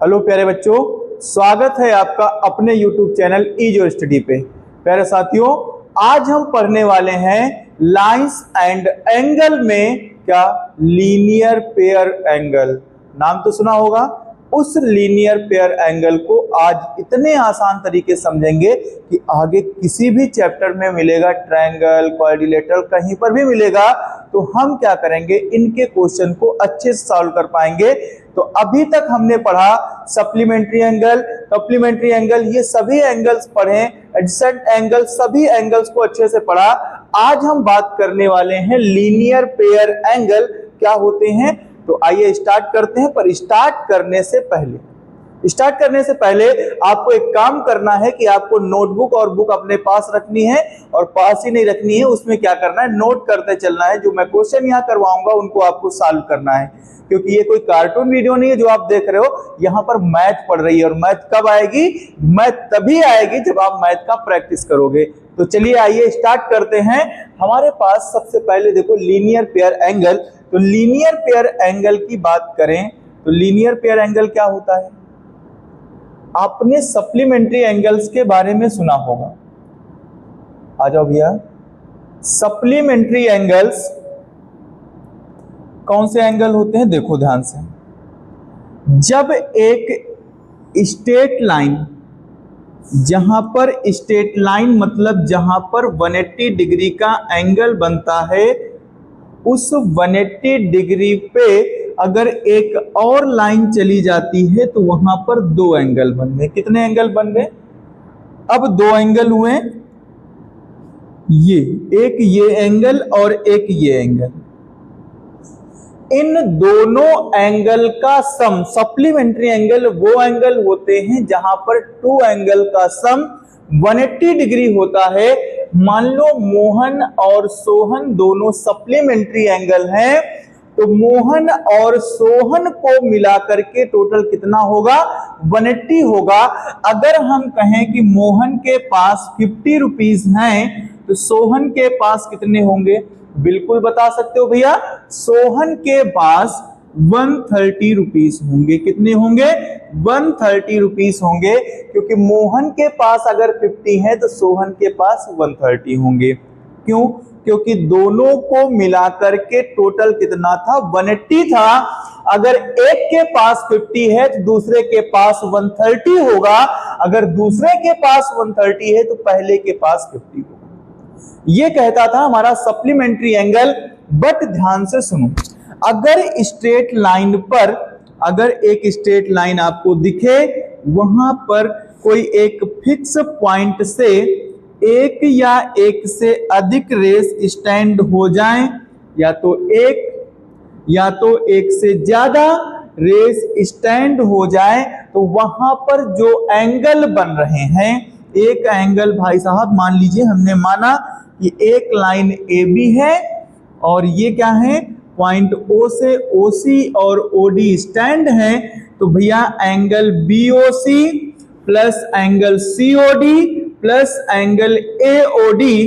Hello प्यारे बच्चों, स्वागत है आपका अपने YouTube channel is your study पे। प्यारे साथियों, आज हम पढ़ने वाले हैं लाइंस एंड एंगल में क्या लीनियर पेयर एंगल। नाम तो सुना होगा। उस लीनियर पेयर एंगल को आज इतने आसान तरीके समझेंगे कि आगे किसी भी चैप्टर में मिलेगा, ट्रायंगल, क्वाड्रिलेटरल, कहीं पर भी मिलेगा तो हम क्या करेंगे, इनके क्वेश्चन को अच्छे से सॉल्व कर पाएंगे। तो अभी तक हमने पढ़ा सप्लीमेंट्री एंगल, कॉम्प्लीमेंट्री एंगल, ये सभी एंगल्स पढ़े, एडजेसेंट एंगल, सभी एंगल्स को अच्छे से पढ़ा। आज हम बात करने वाले हैं लीनियर पेयर एंगल क्या होते हैं। तो आइए स्टार्ट करते हैं। पर स्टार्ट करने से पहले आपको एक काम करना है कि आपको नोटबुक और बुक अपने पास रखनी है, और पास ही नहीं रखनी है, उसमें क्या करना है, नोट करते चलना है। जो मैं क्वेश्चन यहाँ करवाऊंगा उनको आपको सॉल्व करना है, क्योंकि ये कोई कार्टून वीडियो नहीं है जो आप देख रहे हो। यहाँ पर मैथ पढ़ रही है, और मैथ कब आएगी? मैथ तभी आएगी जब आप मैथ का प्रैक्टिस करोगे। तो चलिए आइए स्टार्ट करते हैं। हमारे पास सबसे पहले देखो लीनियर पेयर एंगल। तो लीनियर पेयर एंगल की बात करें तो लीनियर पेयर एंगल क्या होता है? आपने सप्लीमेंट्री एंगल्स के बारे में सुना होगा। आ जाओ भैया। सप्लीमेंट्री एंगल्स कौन से एंगल होते हैं? देखो ध्यान से। जब एक स्ट्रेट लाइन, जहां पर स्ट्रेट लाइन मतलब जहां पर 180 डिग्री का एंगल बनता है, उस 180 डिग्री पे अगर एक और लाइन चली जाती है तो वहां पर दो एंगल बन गए। कितने एंगल बन गए? अब दो एंगल हुए, एक ये एंगल और एक ये एंगल। इन दोनों एंगल का सम, सप्लीमेंट्री एंगल वो एंगल होते हैं जहां पर टू एंगल का सम 180 डिग्री होता है। मान लो मोहन और सोहन दोनों सप्लीमेंट्री एंगल हैं, तो मोहन और सोहन को मिलाकर के टोटल कितना होगा? 180 होगा। अगर हम कहें कि मोहन के पास 50 रुपीज हैं तो सोहन के पास कितने होंगे? बिल्कुल बता सकते हो भैया, सोहन के पास 130 रुपीज होंगे। कितने होंगे? 130 रुपीज होंगे, क्योंकि मोहन के पास अगर 50 है तो सोहन के पास 130 होंगे। क्यों? क्योंकि दोनों को मिलाकर के टोटल कितना था? 180 था। अगर एक के पास 50 है तो दूसरे के पास 130 होगा। अगर दूसरे के पास 130 है तो पहले के पास 50 होगा। ये कहता था हमारा सप्लीमेंट्री एंगल। बट ध्यान से सुनो, अगर स्ट्रेट लाइन पर, अगर एक स्ट्रेट लाइन आपको दिखे, वहां पर कोई एक फिक्स पॉइंट से एक या एक से अधिक रेस स्टैंड हो जाएं, या तो एक से ज्यादा रेस स्टैंड हो जाए, तो वहां पर जो एंगल बन रहे हैं, एक एंगल भाई साहब मान लीजिए हमने माना कि एक लाइन ए बी है और ये क्या है, पॉइंट ओ से ओसी और ओडी स्टैंड है, तो भैया angle BOC plus angle COD plus angle AOD,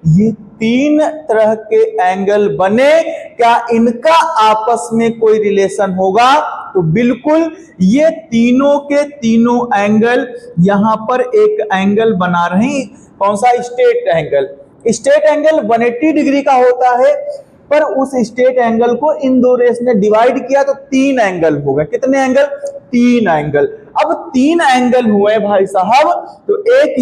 ये तीन तरह के एंगल बने। क्या इनका आपस में कोई रिलेशन होगा? तो बिल्कुल, ये तीनों के तीनों एंगल यहां पर एक एंगल बना रहे हैं। कौन सा? Straight angle. Straight angle 180 degree का होता है, पर उस स्ट्रेट एंगल को इन दो रेस ने डिवाइड किया तो तीन एंगल हो गए। कितने एंगल? तीन एंगल। अब तीन एंगल हुए भाई साहब, तो एक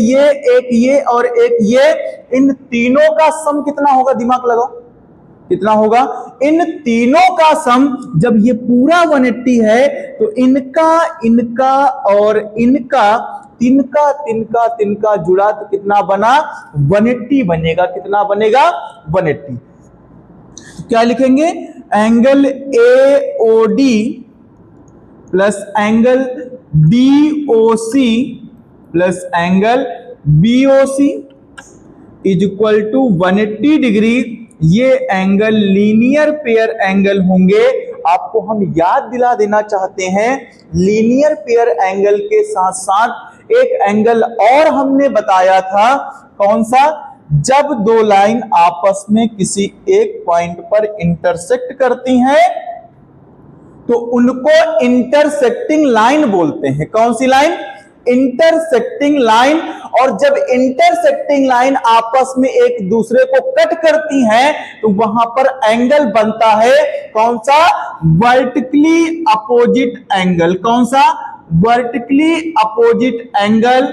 ये और एक ये, इन तीनों का सम कितना होगा? दिमाग लगाओ, कितना होगा? इन तीनों का सम, जब ये पूरा 180 है तो इनका और इनका तिनका जुड़ा तो कितना बना? 180 बनेगा। कितना बनेगा? 180। क्या लिखेंगे? Angle AOD plus angle DOC plus angle BOC is equal to 180 degree. ये एंगल लीनियर पेयर एंगल होंगे। आपको हम याद दिला देना चाहते हैं, लीनियर पेयर एंगल के साथ साथ एक एंगल और हमने बताया था। कौन सा? जब दो लाइन आपस में किसी एक पॉइंट पर इंटरसेक्ट करती हैं तो तो उनको इंटरसेक्टिंग लाइन बोलते हैं। कौन सी लाइन? Intersecting line. और जब इंटरसेक्टिंग लाइन आपस में एक दूसरे को कट करती हैं तो वहां पर एंगल बनता है कौन सा? Vertically opposite angle. कौन सा? Vertically opposite angle.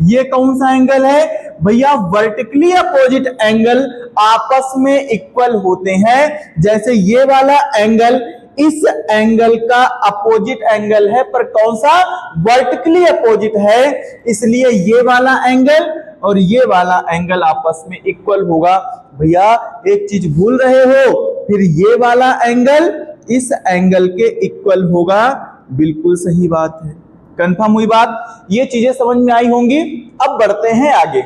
ये कौन सा एंगल है भैया? वर्टिकली अपोजिट एंगल आपस में इक्वल होते हैं। जैसे ये वाला एंगल इस एंगल का अपोजिट एंगल है, पर कौन सा? वर्टिकली अपोजिट है, इसलिए ये वाला एंगल और ये वाला एंगल आपस में इक्वल होगा। भैया एक चीज भूल रहे हो, फिर ये वाला एंगल इस एंगल के इक्वल होगा। बिल्कुल सही बात है, कंफर्म हुई बात। ये चीजें समझ में आई होंगी। अब बढ़ते हैं आगे।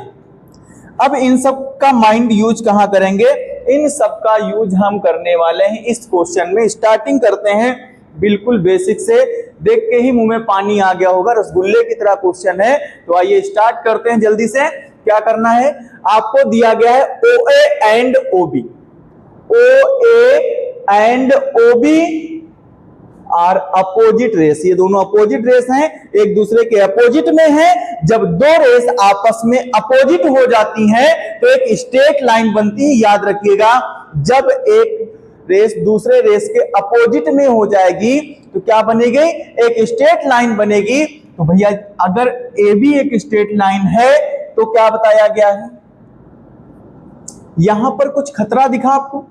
अब इन सब का माइंड यूज कहां करेंगे? इन सब का यूज हम करने वाले हैं इस क्वेश्चन में। स्टार्टिंग करते हैं बिल्कुल बेसिक से। देख के ही मुंह में पानी आ गया होगा, रसगुल्ले की तरह क्वेश्चन है। तो आइए स्टार्ट करते हैं जल्दी से। क्या करना है? आपको दिया गया है OA and OB। OA and OB are opposite rays. ये दोनों अपोजिट रेस हैं, एक दूसरे के अपोजिट में हैं। जब दो रेस आपस में अपोजिट हो जाती हैं तो एक स्ट्रेट लाइन बनती है। याद रखिएगा, जब एक रेस दूसरे रेस के अपोजिट में हो जाएगी तो क्या बनेगी? एक स्ट्रेट लाइन बनेगी। तो भैया अगर AB एक स्ट्रेट लाइन है तो क्या बताया गया है? यहां पर कुछ खतरा दिखा आपको?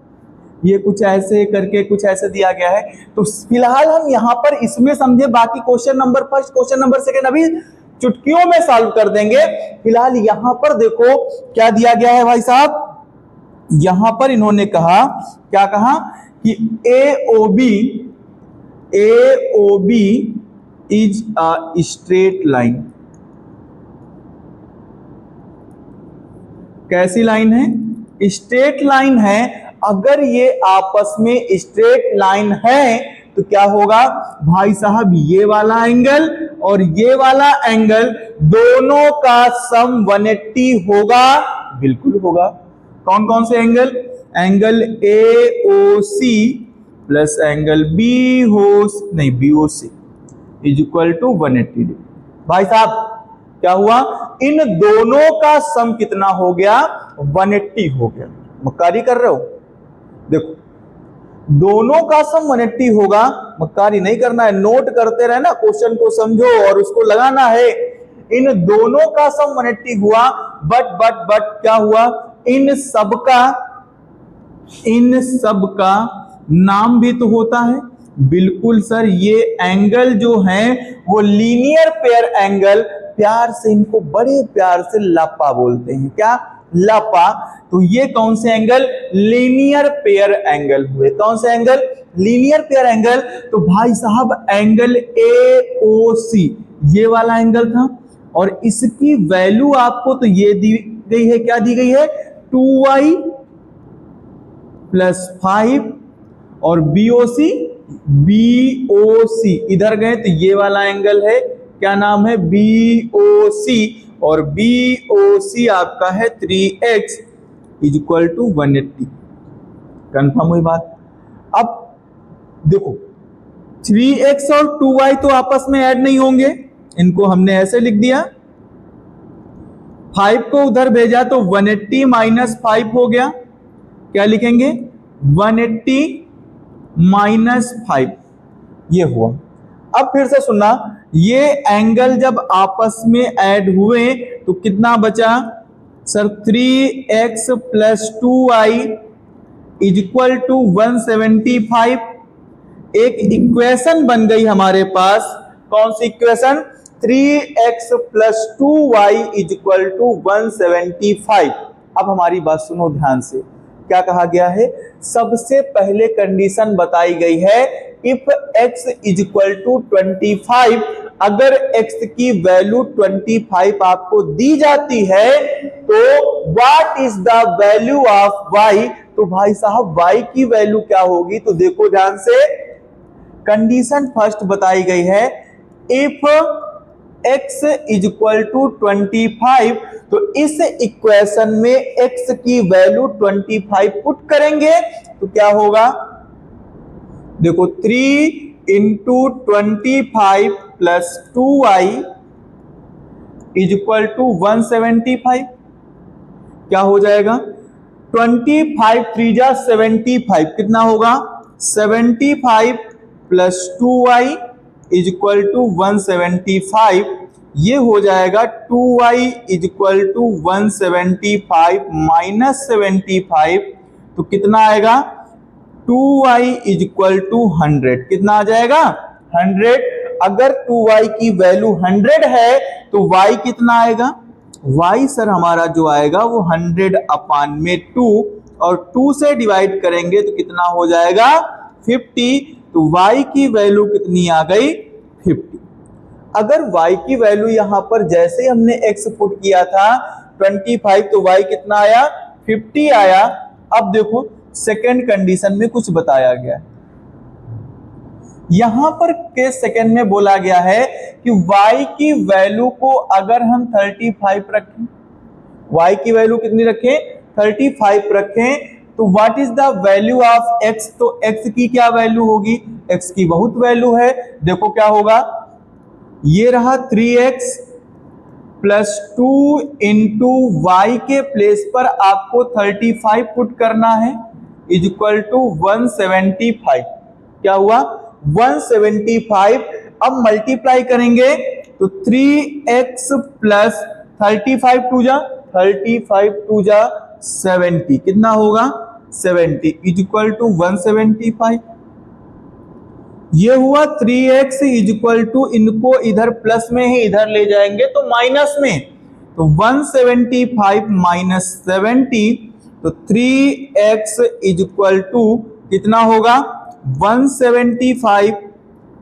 ये कुछ ऐसे करके कुछ ऐसे दिया गया है। तो फिलहाल हम यहां पर इसमें समझे, बाकी question number first, question number second अभी चुटकियों में सॉल्व कर देंगे। फिलहाल यहां पर देखो क्या दिया गया है भाई साहब। यहां पर इन्होंने कहा, क्या कहा कि AOB is a straight line. कैसी लाइन है? स्ट्रेट लाइन है। अगर ये आपस में स्ट्रेट लाइन है तो क्या होगा भाई साहब? ये वाला एंगल और ये वाला एंगल दोनों का सम 180 होगा। बिल्कुल होगा। कौन कौन से angle? Angle AOC plus angle BOC is equal to 180 degree. भाई साहब क्या हुआ? इन दोनों का सम कितना हो गया? 180 हो गया। मक्कारी कर रहे हो? देखो, दोनों का सम 180 होगा। मक्कारी नहीं करना है, नोट करते रहना, क्वेश्चन को समझो और उसको लगाना है। इन दोनों का सम 180 हुआ, बट क्या हुआ? इन सब का नाम भी तो होता है। बिल्कुल सर, ये एंगल जो है वो लीनियर पेयर एंगल, प्यार से इनको बड़े प्यार से लापा बोलते हैं। क्या? लापा। तो ये कौन से एंगल? लीनियर पेयर एंगल हुए। कौन से एंगल? Linear pair angle. तो भाई साहब एंगल AOC ये वाला एंगल था और इसकी वैल्यू आपको तो ये दी गई है। क्या दी गई है? 2y प्लस 5 और BOC इधर गए तो ये वाला एंगल है। क्या नाम है? BOC। और BOC आपका है 3x is equal to 180। Confirm हुई बात। अब देखो 3x और 2y तो आपस में ऐड नहीं होंगे, इनको हमने ऐसे लिख दिया। 5 को उधर भेजा तो 180 माइनस 5 हो गया। क्या लिखेंगे? 180 माइनस 5 ये हुआ। अब फिर से सुनना, ये एंगल जब आपस में ऐड हुए तो कितना बचा sir? 3x plus 2y is equal to 175। एक इक्वेशन बन गई हमारे पास। कौन सी equation? 3x plus 2y is equal to 175। अब हमारी बात सुनो ध्यान से। क्या कहा गया है? सबसे पहले कंडीशन बताई गई है, if x is equal to 25, अगर x की वैल्यू 25 आपको दी जाती है तो what is the value of y? तो भाई साहब y की वैल्यू क्या होगी? तो देखो ध्यान से, कंडीशन फर्स्ट बताई गई है, if x is equal to 25, तो इस इक्वेशन में x की वैल्यू 25 पुट करेंगे तो क्या होगा? देखो 3 into 25 plus 2y is equal to 175। क्या हो जाएगा? 25 3 जा 75, कितना होगा? 75 plus 2y is equal to 175। ये हो जाएगा 2y is equal to 175 minus 75, तो कितना आएगा? 2y is equal to 100। कितना आ जाएगा? 100। अगर 2y की वैल्यू 100 है तो y कितना आएगा? y सर हमारा जो आएगा वो 100 अपान में 2, और 2 से डिवाइड करेंगे तो कितना हो जाएगा? 50। तो y की वैल्यू कितनी आ गई? 50। अगर y की वैल्यू यहां पर जैसे हमने x पुट किया था 25, तो y कितना आया? 50 आया। अब देखो सेकेंड कंडीशन में कुछ बताया गया है। यहां पर केस सेकेंड में बोला गया है कि y की वैल्यू को अगर हम 35 रखें, y की वैल्यू कितनी रखें? 35 रखें, तो what is the value of x? तो x की क्या वैल्यू होगी? x की बहुत वैल्यू है। देखो क्या होगा, ये रहा 3x प्लस 2 इंटू वाई के प्लेस पर आपको 35 पुट करना है, इज इक्वल टू 175। क्या हुआ? 175। अब मल्टीप्लाई करेंगे तो 3x प्लस 35 टू जा 70, कितना होगा? 70 इज इक्वल टू 175। ये हुआ 3x इज इक्वल टू, इनको इधर प्लस में ही इधर ले जाएंगे तो माइनस में, तो 175 माइनस 70, तो 3x इज इक्वल टू कितना होगा? 175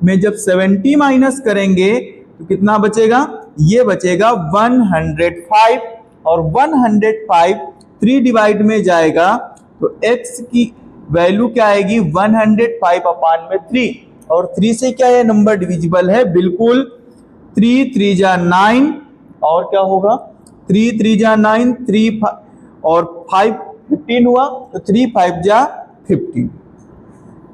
में जब 70 माइनस करेंगे तो कितना बचेगा? ये बचेगा 105, और 105 3 डिवाइड में जाएगा तो x की वैल्यू क्या आएगी? 105 अपान में 3, और 3 से क्या है? नंबर डिविजिबल है बिल्कुल। 3 3 जा 9, और क्या होगा? 3 3 जा 9, 3 और 5 15 हुआ, तो 3 5 जा 15।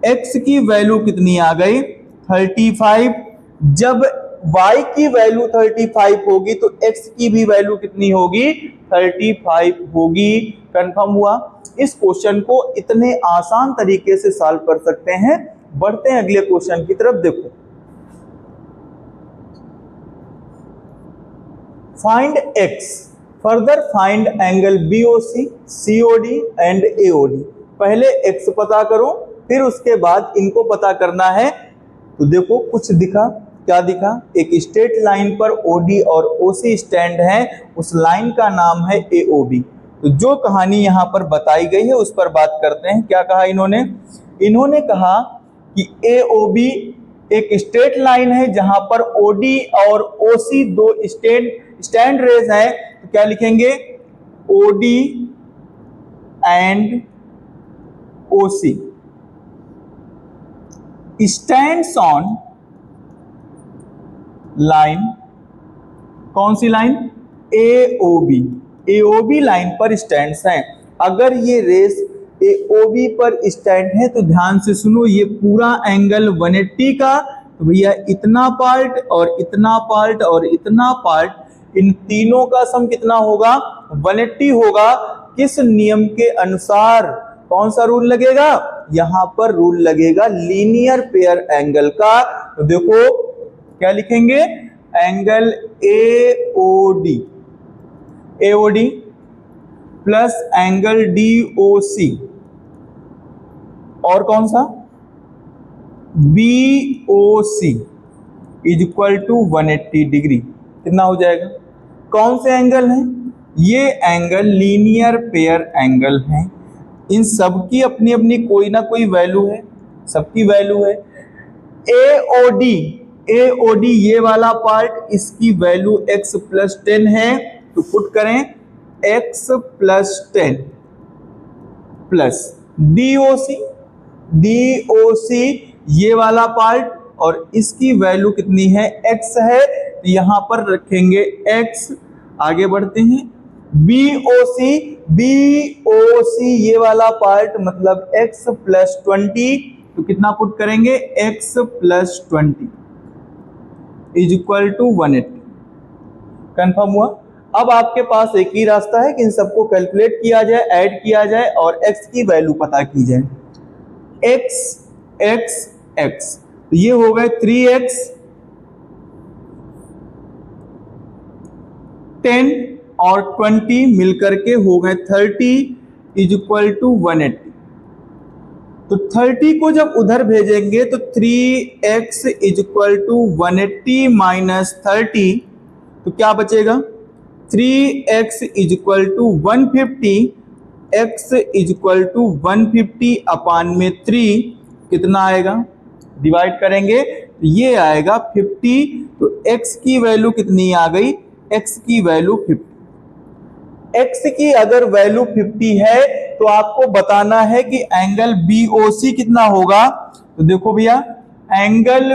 x की वैल्यू कितनी आ गई? 35। जब y की वैल्यू 35 होगी तो x की भी वैल्यू कितनी होगी? 35 होगी। कंफर्म हुआ? इस क्वेश्चन को इतने आसान तरीके से सॉल्व कर सकते हैं। बढ़ते हैं अगले क्वेश्चन की तरफ। देखो, find x, further find angle BOC, COD and AOD। पहले x पता करो, फिर उसके बाद इनको पता करना है। तो देखो कुछ दिखा, क्या दिखा? एक स्ट्रेट लाइन पर OD और OC स्टैंड है, उस लाइन का नाम है AOB। तो जो कहानी यहां पर बताई गई है उस पर बात करते हैं। क्या कहा इन्होंने? इन्होंने कहा कि AOB एक स्ट्रेट लाइन है जहां पर OD और OC दो स्टैंड रेज हैं। तो क्या लिखेंगे? OD and OC stands on line, कौन सी लाइन? AOB। AOB लाइन पर स्टैंड्स हैं। अगर ये रेस AOB पर स्टैंड है तो ध्यान से सुनो, ये पूरा एंगल 180 का, तो भैया इतना पार्ट और इतना पार्ट और इतना पार्ट, इन तीनों का सम कितना होगा? 180 होगा। किस नियम के अनुसार? कौन सा रूल लगेगा? यहां पर रूल लगेगा लीनियर पेयर एंगल का। तो देखो क्या लिखेंगे? Angle AOD plus angle DOC, और कौन सा? BOC is equal to 180 degree. कितना हो जाएगा? कौन से एंगल हैं? ये एंगल लीनियर पेयर एंगल हैं। इन सबकी अपनी अपनी कोई ना कोई वैल्यू है, सबकी वैल्यू है। AOD ये वाला पार्ट, इसकी वैल्यू x प्लस 10 है, तो पुट करें x प्लस 10 प्लस DOC ये वाला पार्ट, और इसकी वैल्यू कितनी है? x है, तो यहां पर रखेंगे x। आगे बढ़ते हैं। BOC ये वाला पार्ट मतलब x प्लस 20 तो कितना पुट करेंगे, x plus 20 is equal to 180। Confirm हुआ। अब आपके पास एक ही रास्ता है कि इन सबको कैलकुलेट किया जाए, ऐड किया जाए और x की वैल्यू पता की जाए। x x x तो ये हो गए 3x, 10 और 20 मिलकर के हो गए 30 इज इक्वल टू 180। तो 30 को जब उधर भेजेंगे तो 3x is equal to 180 minus 30, तो क्या बचेगा, 3x is equal to 150, x is equal to 150 upon में 3 कितना आएगा, डिवाइड करेंगे तो ये आएगा 50। तो x की वैल्यू कितनी आ गई, x की वैल्यू 50। x की अगर वैल्यू 50 है तो आपको बताना है कि एंगल BOC कितना होगा। तो देखो भैया, एंगल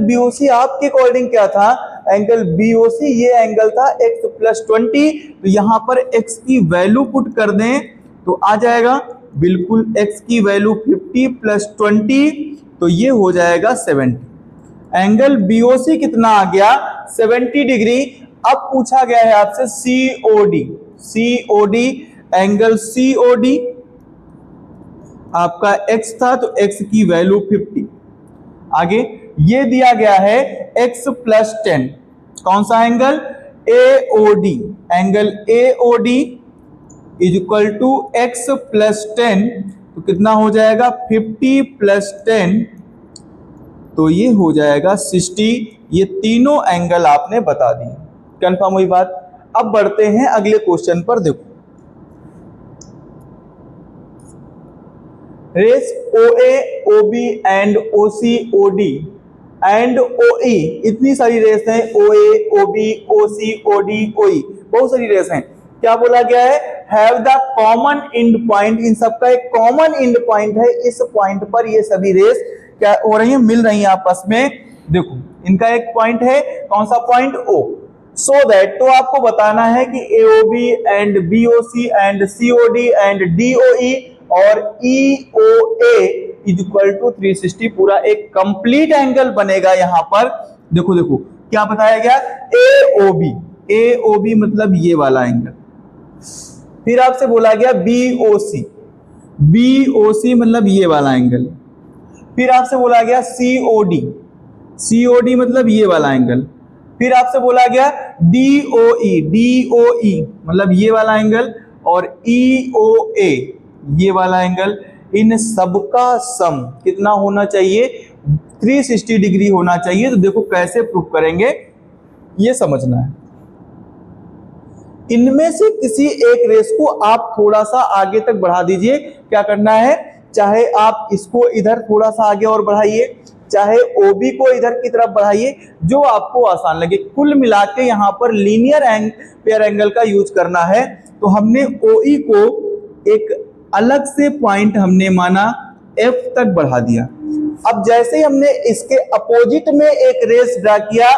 BOC आपके अकॉर्डिंग क्या था, एंगल BOC ये एंगल था x प्लस 20। तो यहां पर x की वैल्यू पुट कर दें तो आ जाएगा बिल्कुल x की वैल्यू 50 प्लस 20, तो ये हो जाएगा 70। एंगल BOC कितना आ गया, 70 डिग्री। अब पूछा गया है आपसे COD एंगल COD आपका x था तो x की वैल्यू 50। आगे ये दिया गया है x प्लस 10, कौन सा angle, AOD, angle AOD is equal to x plus 10, तो कितना हो जाएगा 50 प्लस 10, तो ये हो जाएगा 60। ये तीनों एंगल आपने बता दिए। कंफर्म हुई बात। अब बढ़ते हैं अगले क्वेश्चन पर। देखो, rays OA, OB and OC, OD and OE, इतनी सारी रेस हैं, OA, OB, OC, OD, OE, बहुत सारी रेस हैं। क्या बोला गया है, have the common end point, इन सबका एक कॉमन एंड पॉइंट है, इस पॉइंट पर ये सभी रेस क्या हो रही है, मिल रही है आपस में। देखो इनका एक पॉइंट है, कौन सा पॉइंट, O, सो दैट, तो आपको बताना है कि AOB and BOC and COD and DOE और EOA इज इक्वल टू 360, पूरा एक कंप्लीट एंगल बनेगा यहां पर। देखो देखो क्या बताया गया, AOB मतलब ये वाला एंगल। फिर आपसे बोला गया BOC मतलब ये वाला एंगल। फिर आपसे बोला गया COD मतलब ये वाला एंगल। फिर आपसे बोला गया DOE मतलब ये वाला एंगल, और EOA ये वाला एंगल। इन सबका सम कितना होना चाहिए, 360 डिग्री होना चाहिए। तो देखो कैसे प्रूफ करेंगे ये समझना है। इनमें से किसी एक रेस को आप थोड़ा सा आगे तक बढ़ा दीजिए। क्या करना है, चाहे आप इसको इधर थोड़ा सा आगे और बढ़ाइए, चाहे OB को इधर की तरफ बढ़ाइए, जो आपको आसान लगे। कुल मिला के यहाँ पर लीनियर पेयर एंगल का यूज करना है। तो हमने OE को एक अलग से पॉइंट हमने माना, F तक बढ़ा दिया। अब जैसे ही हमने इसके अपोजिट में एक रेस ड्रा किया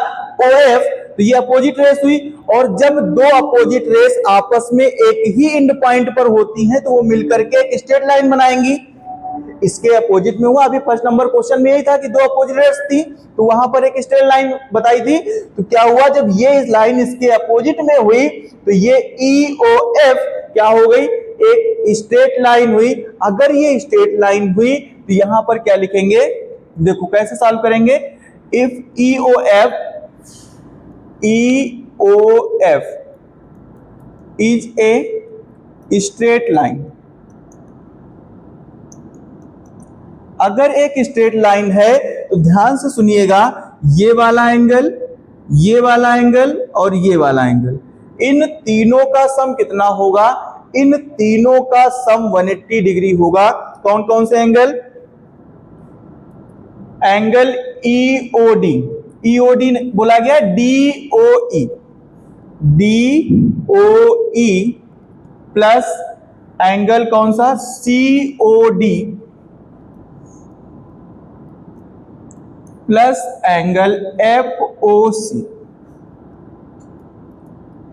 OF, तो ये अपोजिट रेस हुई। और जब दो अपोजिट रेस आपस में एक ही एंड पॉइंट पर होती हैं तो वो मिलकर के एक स्ट्रेट लाइन बनाएंगी। इसके अपोजिट में हुआ, अभी फर्स्ट नंबर क्वेश्चन में यही था कि दो अपोजिट रेस थी तो वहां पर एक स्ट्रेट लाइन बताई थी। तो क्या हुआ, जब ये लाइन इसके अपोजिट में हुई तो ये EOF क्या हो गई, एक स्ट्रेट लाइन हुई। अगर ये स्ट्रेट लाइन हुई तो यहां पर क्या लिखेंगे, देखो कैसे सॉल्व करेंगे। If EOF is a straight line, अगर एक स्ट्रेट लाइन है तो ध्यान से सुनिएगा, ये वाला एंगल, ये वाला एंगल और ये वाला एंगल, इन तीनों का सम कितना होगा, इन तीनों का सम 180 डिग्री होगा। कौन कौन से एंगल, एंगल EOD बोला गया, DOE प्लस एंगल कौन सा, COD plus angle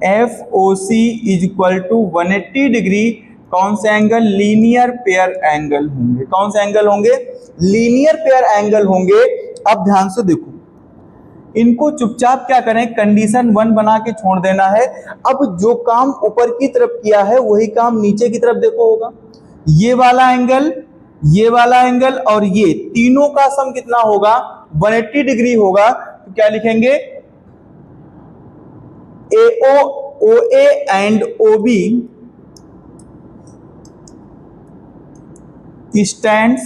FOC is equal to 180 degree कौन से एंगल? लीनियर पेयर एंगल होंगे। कौन से एंगल होंगे? लीनियर पेयर एंगल होंगे। अब ध्यान से देखो, इनको चुपचाप क्या करें, कंडीशन 1 बना के छोड़ देना है। अब जो काम ऊपर की तरफ किया है वही काम नीचे की तरफ देखो होगा। ये वाला एंगल, ये वाला एंगल और ये तीनों का सम कितना होगा? 180 डिग्री होगा। तो क्या लिखेंगे? AO, OA and OB stands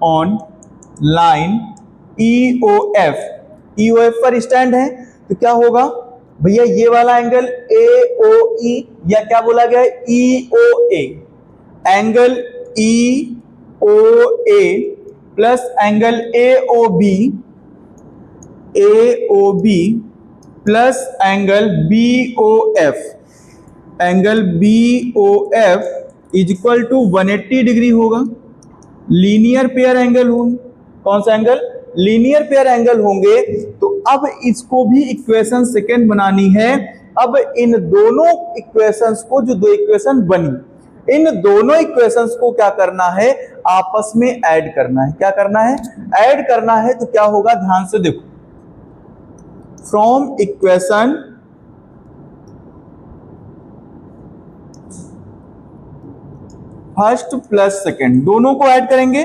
on line EOF। EOF पर स्टैंड है तो क्या होगा भैया? ये वाला एंगल AOE या क्या बोला गया है? EOA। Angle EOA plus angle AOB plus angle BOF। Angle BOF is equal to 180 degree होगा। लीनियर पेयर एंगल होंगे। कौन सा एंगल? लीनियर पेयर एंगल होंगे। तो अब इसको भी इक्वेशन सेकंड बनानी है। अब इन दोनों इक्वेशंस को, जो दो इक्वेशन बनी, इन दोनों इक्वेशंस को क्या करना है? आपस में ऐड करना है। क्या करना है? ऐड करना है। तो क्या होगा? ध्यान से देखो, from equation first plus second, दोनों को ऐड करेंगे।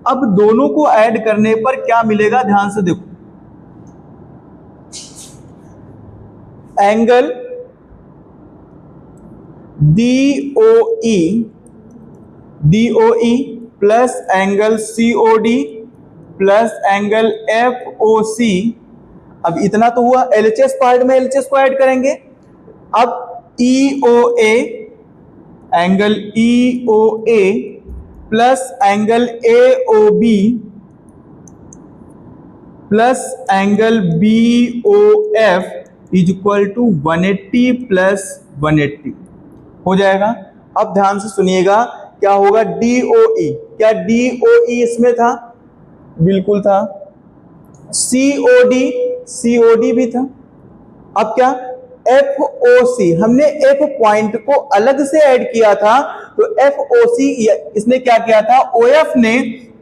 अब दोनों को ऐड करने पर क्या मिलेगा? ध्यान से देखो, angle DOE plus angle COD plus angle FOC। अब इतना तो हुआ। LHS पार्ट में LHS को ऐड करेंगे। अब EOA, angle EOA plus angle AOB plus angle BOF is equal to 180 plus 180 हो जाएगा। अब ध्यान से सुनिएगा, क्या होगा? DOE, क्या DOE इसमें था? बिल्कुल था। COD भी था। अब क्या? FOC, हमने F पॉइंट को अलग से ऐड किया था। तो FOC इसने क्या किया था? OF ने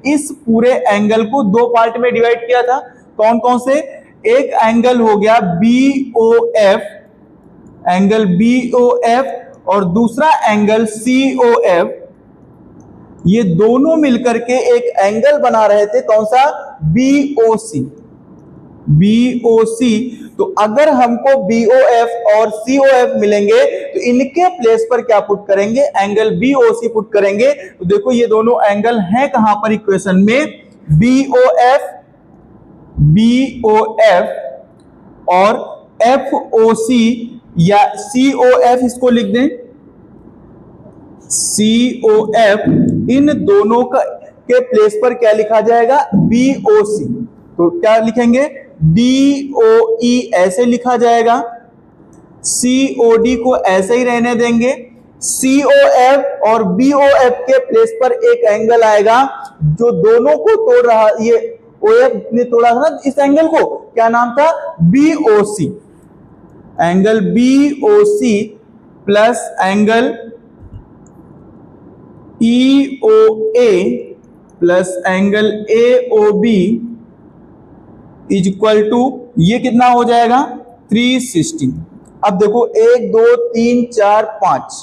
इस पूरे एंगल को दो पार्ट में डिवाइड किया था। कौन कौन से? एक एंगल हो गया BOF, एंगल BOF, और दूसरा एंगल COF। ये दोनों मिलकर के एक एंगल बना रहे थे। कौन सा? BOC। तो अगर हमको BOF और COF मिलेंगे तो इनके प्लेस पर क्या पुट करेंगे? एंगल BOC पुट करेंगे। तो देखो ये दोनों एंगल हैं कहां पर इक्वेशन में? BOF और FOC या COF, इसको लिख दें COF। इन दोनों के प्लेस पर क्या लिखा जाएगा? BOC। तो क्या लिखेंगे? DOE ऐसे लिखा जाएगा। COD को ऐसे ही रहने देंगे। COF और BOF के प्लेस पर एक एंगल आएगा जो दोनों को तोड़ रहा। ये OF ने तोड़ा था ना इस एंगल को, क्या नाम था? BOC। Angle BOC plus angle EOA plus angle AOB is equal to, ये कितना हो जाएगा? 360। अब देखो 1 2 3 4 5,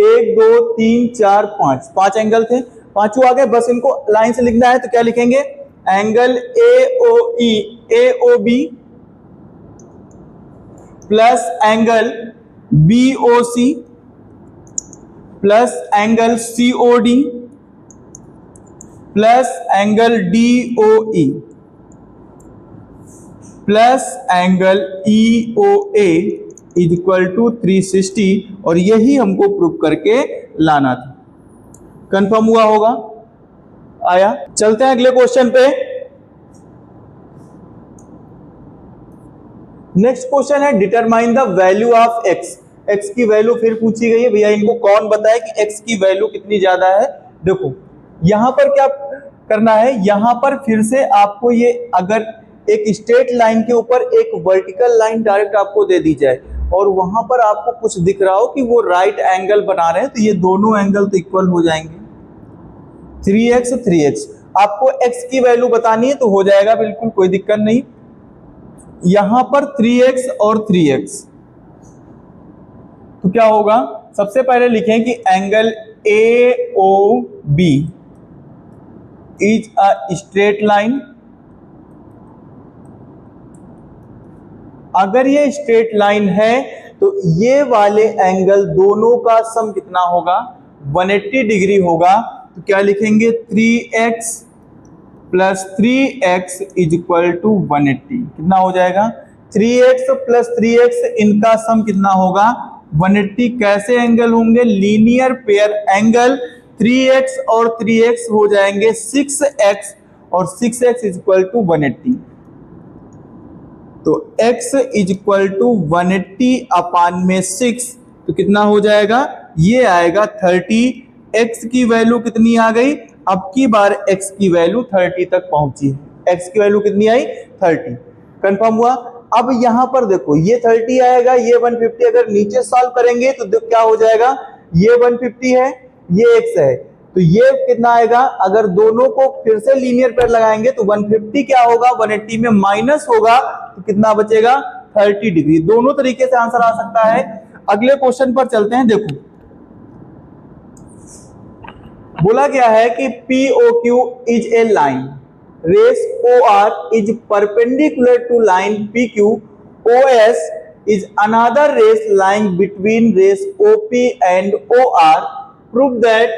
1 2 3 4 5, 5 एंगल थे, पांचों आ गए। बस इनको लाइन से लिखना है। तो क्या लिखेंगे? Angle AOB plus angle BOC plus angle COD plus angle DOE plus angle EOA is equal to 360। और यही हमको प्रूव करके लाना था। कंफर्म हुआ होगा? आया? चलते हैं अगले क्वेश्चन पे। नेक्स्ट क्वेश्चन है determine the value of x। x की वैल्यू फिर पूछी गई है। भैया इनको कौन बताए कि x की वैल्यू कितनी ज्यादा है? देखो यहां पर क्या करना है, यहां पर फिर से आपको ये, अगर एक स्ट्रेट लाइन के ऊपर एक वर्टिकल लाइन डायरेक्ट आपको दे दी जाए और वहां पर आपको कुछ दिख रहा हो कि वो राइट एंगल बना रहे हैं, तो ये दोनों एंगल तो इक्वल हो जाएंगे। 3x 3x, आपको x की वैल्यू बतानी है तो हो जाएगा, बिल्कुल कोई दिक्कत नहीं। यहां पर 3x और 3x, तो क्या होगा, सबसे पहले लिखें कि angle AOB is a straight line. अगर ये स्ट्रेट लाइन है तो ये वाले एंगल दोनों का सम कितना होगा, 180 डिग्री होगा। तो क्या लिखेंगे, 3x plus 3x is equal to 180। कितना हो जाएगा, 3x प्लस 3x, इनका सम कितना होगा, 180। कैसे एंगल होंगे, लीनियर पेयर एंगल। 3x और 3x हो जाएंगे 6x, और 6x इज इक्वल टू 180। तो x इज इक्वल टू 180 अपान में 6, तो कितना हो जाएगा, ये आएगा 30। x की वैल्यू कितनी आ गई, अब की बार x की वैल्यू 30 तक पहुंची है। x की वैल्यू कितनी आई, 30। कंफर्म हुआ। अब यहां पर देखो, ये 30 आएगा, ये 150, अगर नीचे सॉल्व करेंगे तो क्या हो जाएगा, ये 150 है, ये x है, तो ये कितना आएगा, अगर दोनों को फिर से लीनियर पेयर लगाएंगे तो 150 क्या होगा, 180 में माइनस होगा, तो कितना बचेगा, 30 डिग्री। दोनों तरीके से आंसर आ सकता है। अगले क्वेश्चन पर चलते हैं। देखो बोला गया है कि POQ is a line, rays OR is perpendicular to line PQ, OS is another race lying between race OP and OR. Prove that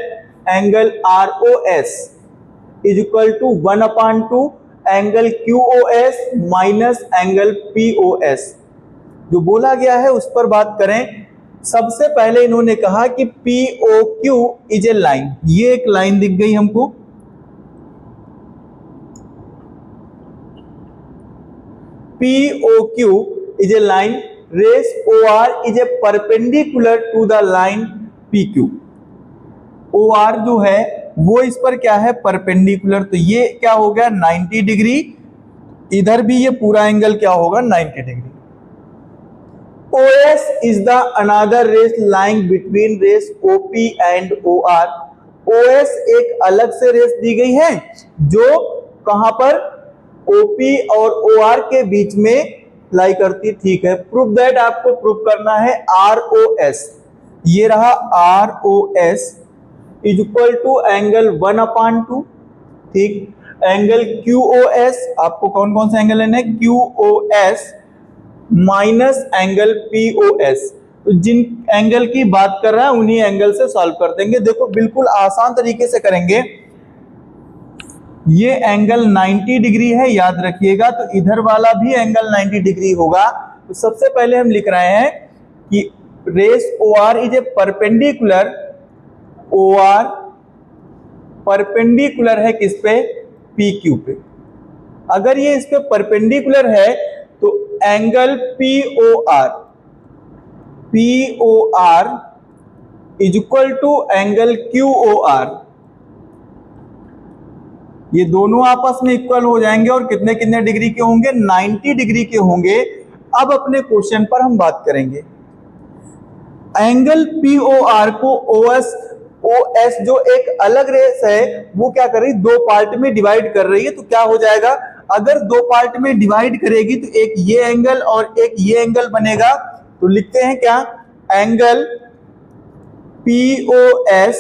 angle ROS is equal to 1/2 angle QOS minus angle POS। जो बोला गया है उस पर बात करें। सबसे पहले इन्होंने कहा कि POQ इज ए लाइन, ये एक लाइन दिख गई हमको, POQ is a line, rays OR is a perpendicular to the line PQ। OR जो है वो इस पर क्या है, परपेंडिकुलर, तो ये क्या हो गया 90 डिग्री, इधर भी ये पूरा एंगल क्या होगा 90 degree. OS is the another rays lying between rays OP and OR। OS एक अलग से रेस दी गई है जो कहां पर, OP और OR के बीच में लाई करती, ठीक है। प्रूफ दैट, आपको प्रूफ करना है ROS, ये रहा ROS is equal to angle 1/2, ठीक। एंगल QOS, आपको कौन कौन से एंगल लेने हैं, QOS माइनस एंगल POS। तो जिन एंगल की बात कर रहा है उन्हीं एंगल से सॉल्व कर देंगे। देखो बिल्कुल आसान तरीके से करेंगे। ये एंगल 90 डिग्री है, याद रखिएगा, तो इधर वाला भी एंगल 90 डिग्री होगा। तो सबसे पहले हम लिख रहे हैं कि rays OR is a perpendicular, OR perpendicular है किस पे, PQ पे। अगर ये इस पे परपेंडिकुलर है तो angle POR is equal to angle QOR, ये दोनों आपस में इक्वल हो जाएंगे और कितने कितने डिग्री के होंगे, 90 डिग्री के होंगे। अब अपने क्वेश्चन पर हम बात करेंगे। एंगल POR को OS जो एक अलग रेस है वो क्या कर रही, दो पार्ट में डिवाइड कर रही है, तो क्या हो जाएगा, अगर दो पार्ट में डिवाइड करेगी तो एक ये एंगल और एक ये एंगल बनेगा। तो लिखते हैं क्या, एंगल POS,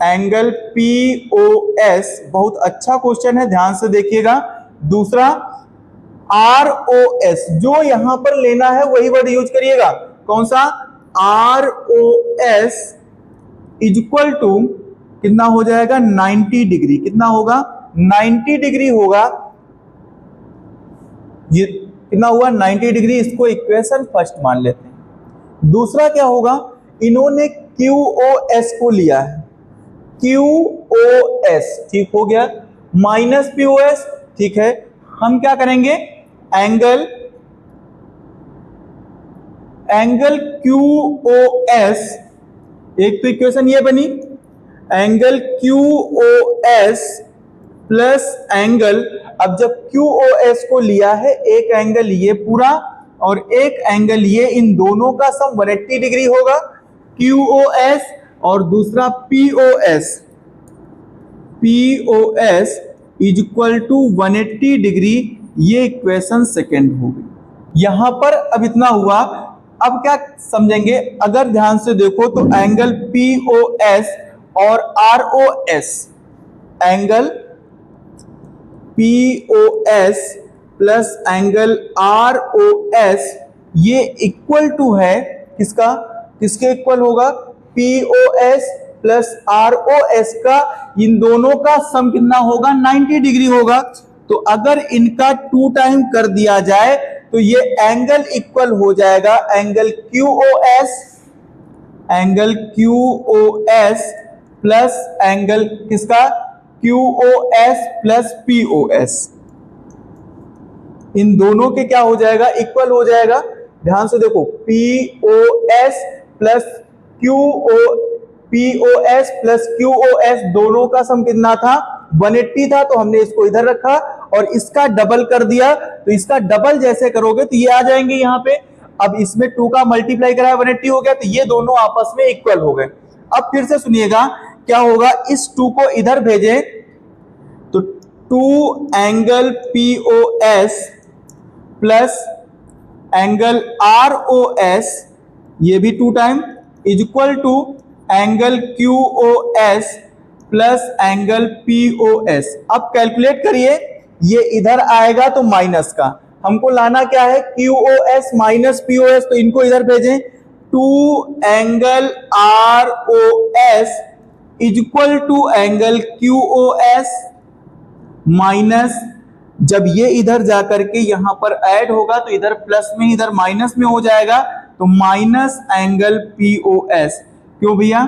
एंगल POS, बहुत अच्छा क्वेश्चन है, ध्यान से देखिएगा। दूसरा ROS, जो यहां पर लेना है वही वर्ड यूज करिएगा, कौन सा, ROS इज इक्वल टू कितना हो जाएगा, 90 डिग्री। कितना होगा, 90 डिग्री होगा। ये कितना हुआ, 90 डिग्री। इसको इक्वेशन फर्स्ट मान लेते हैं। दूसरा क्या होगा, इन्होंने QOS को लिया है, QOS, ठीक हो गया, माइनस POS, ठीक है। हम क्या करेंगे, एंगल QOS, एक तो इक्वेशन ये बनी, एंगल QOS प्लस एंगल, अब जब QOS को लिया है एक एंगल ये पूरा और एक एंगल ये, इन दोनों का सम 180 डिग्री होगा, QOS, और दूसरा POS। POS is equal to 180 degree. ये इक्वेशन सेकेंड हो गई। यहां पर अब इतना हुआ। अब क्या समझेंगे, अगर ध्यान से देखो तो एंगल POS और ROS, angle POS plus angle ROS ये इक्वल टू है किसका, किसके इक्वल होगा, POS प्लस ROS का, इन दोनों का सम कितना होगा, 90 डिग्री होगा। तो अगर इनका 2 टाइम कर दिया जाए तो ये एंगल इक्वल हो जाएगा एंगल QOS प्लस एंगल किसका, QOS प्लस POS। इन दोनों के क्या हो जाएगा, इक्वल हो जाएगा। ध्यान से देखो, POS प्लस QOS दोनों का सम कितना था, 180 था, तो हमने इसको इधर रखा और इसका डबल कर दिया। तो इसका डबल जैसे करोगे तो ये आ जाएंगे यहाँ पे। अब इसमें 2 का मल्टीप्लाई करा, 180 हो गया, तो ये दोनों आपस में इक्वल हो गए। अब फिर से सुनिएगा क्या होगा, इस 2 को इधर भेजें तो 2 angle POS plus angle ROS, ये भी 2 time, is equal to angle QOS plus angle POS। अब कैलकुलेट करिए, ये इधर आएगा तो माइनस का, हमको लाना क्या है, QOS माइनस POS, तो इनको इधर भेजें। 2 angle ROS is equal to angle QOS minus, जब ये इधर जाकर के यहां पर ऐड होगा तो इधर प्लस में इधर माइनस में हो जाएगा, तो माइनस एंगल POS। क्यों भैया,